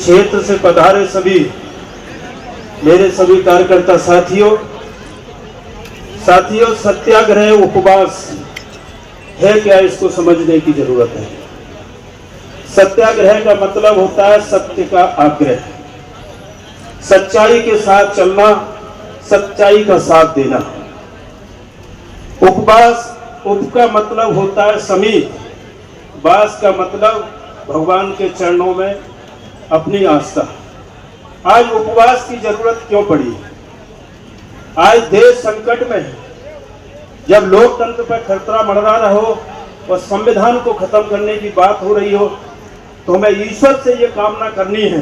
क्षेत्र से पधारे सभी मेरे सभी कार्यकर्ता साथियों, सत्याग्रह उपवास है क्या, इसको समझने की जरूरत है। सत्याग्रह का मतलब होता है सत्य का आग्रह, सच्चाई के साथ चलना, सच्चाई का साथ देना। उपवास, उप का मतलब होता है समीप, वास का मतलब भगवान के चरणों में अपनी आस्था। आज उपवास की जरूरत क्यों पड़ी? आज देश संकट में है। जब लोकतंत्र पर खतरा मंडरा रहा हो और संविधान को खत्म करने की बात हो रही हो, तो हमें ईश्वर से ये कामना करनी है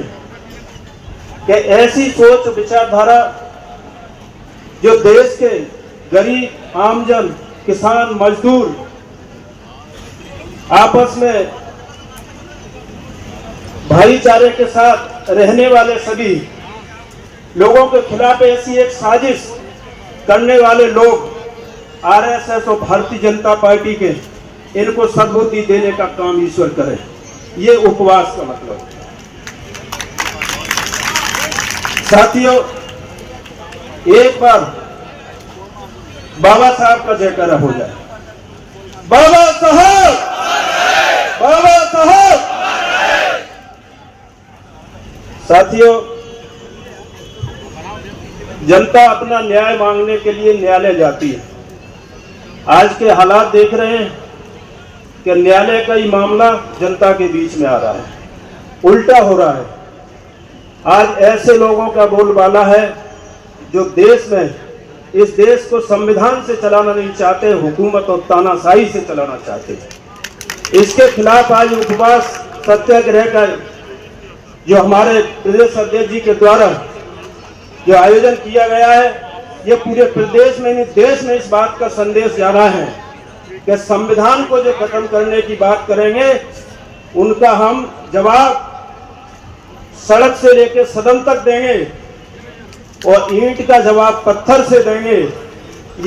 कि ऐसी सोच विचारधारा जो देश के गरीब, आमजन, किसान, मजदूर आपस में भाईचारे के साथ रहने वाले सभी लोगों के खिलाफ ऐसी एक साजिश करने वाले लोग आरएसएस और भारतीय जनता पार्टी के, इनको सद्बुद्धि देने का काम ईश्वर करे। ये उपवास का मतलब है। साथियों, एक बार बाबा साहब का जयकारा हो जाए। बाबा साहब, बाबा साहब। साथियों, जनता अपना न्याय मांगने के लिए न्यायालय जाती है। आज के हालात देख रहे हैं कि न्यायालय का ही मामला जनता के बीच में आ रहा है, उल्टा हो रहा है। आज ऐसे लोगों का बोलबाला है जो देश में, इस देश को संविधान से चलाना नहीं चाहते, हुकूमत और तानाशाही से चलाना चाहते हैं। इसके खिलाफ आज उपवास सत्याग्रह का जो हमारे प्रदेश अध्यक्ष जी के द्वारा जो आयोजन किया गया है, ये पूरे प्रदेश में नहीं देश में इस बात का संदेश जा रहा है कि संविधान को जो खत्म करने की बात करेंगे, उनका हम जवाब सड़क से लेकर सदन तक देंगे और ईंट का जवाब पत्थर से देंगे।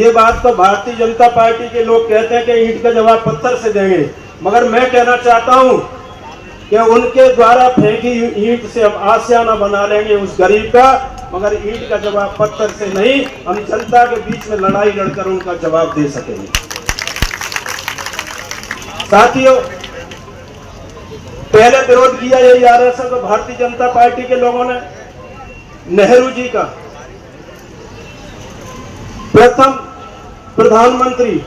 ये बात तो भारतीय जनता पार्टी के लोग कहते हैं कि ईंट का जवाब पत्थर से देंगे, मगर मैं कहना चाहता हूं कि उनके द्वारा फेंकी ईंट से हम आशियाना बना लेंगे उस गरीब का, मगर ईंट का जवाब पत्थर से नहीं। हम जनता के बीच में लड़ाई लड़कर उनका जवाब दे सकेंगे। साथियों, पहले विरोध किया यही आरएसएस और भारतीय जनता पार्टी के लोगों ने नेहरू जी का, प्रथम प्रधानमंत्री,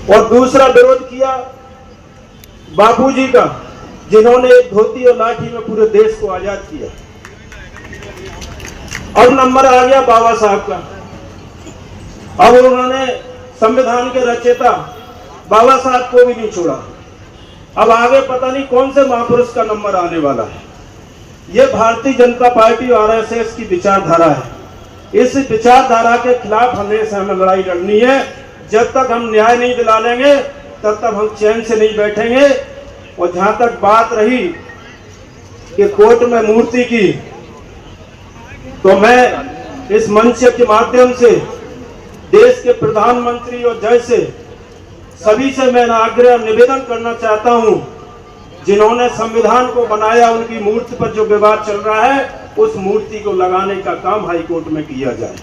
और दूसरा विरोध किया बापूजी का, जिन्होंने एक धोती और लाठी में पूरे देश को आजाद किया। अब नंबर आ गया बाबा साहब का। अब उन्होंने संविधान के रचयिता बाबा साहब को भी नहीं छोड़ा। अब आगे पता नहीं कौन से महापुरुष का नंबर आने वाला है। यह भारतीय जनता पार्टी और आरएसएस की विचारधारा है। इस विचारधारा के खिलाफ हमें लड़ाई लड़नी है। जब तक हम न्याय नहीं दिला लेंगे, तब तक हम चैन से नहीं बैठेंगे। और जहां तक बात रही कि कोर्ट में मूर्ति की, तो मैं इस मंच के माध्यम से देश के प्रधानमंत्री और जैसे सभी से मैं आग्रह निवेदन करना चाहता हूं, जिन्होंने संविधान को बनाया, उनकी मूर्ति पर जो विवाद चल रहा है, उस मूर्ति को लगाने का काम हाईकोर्ट में किया जाए।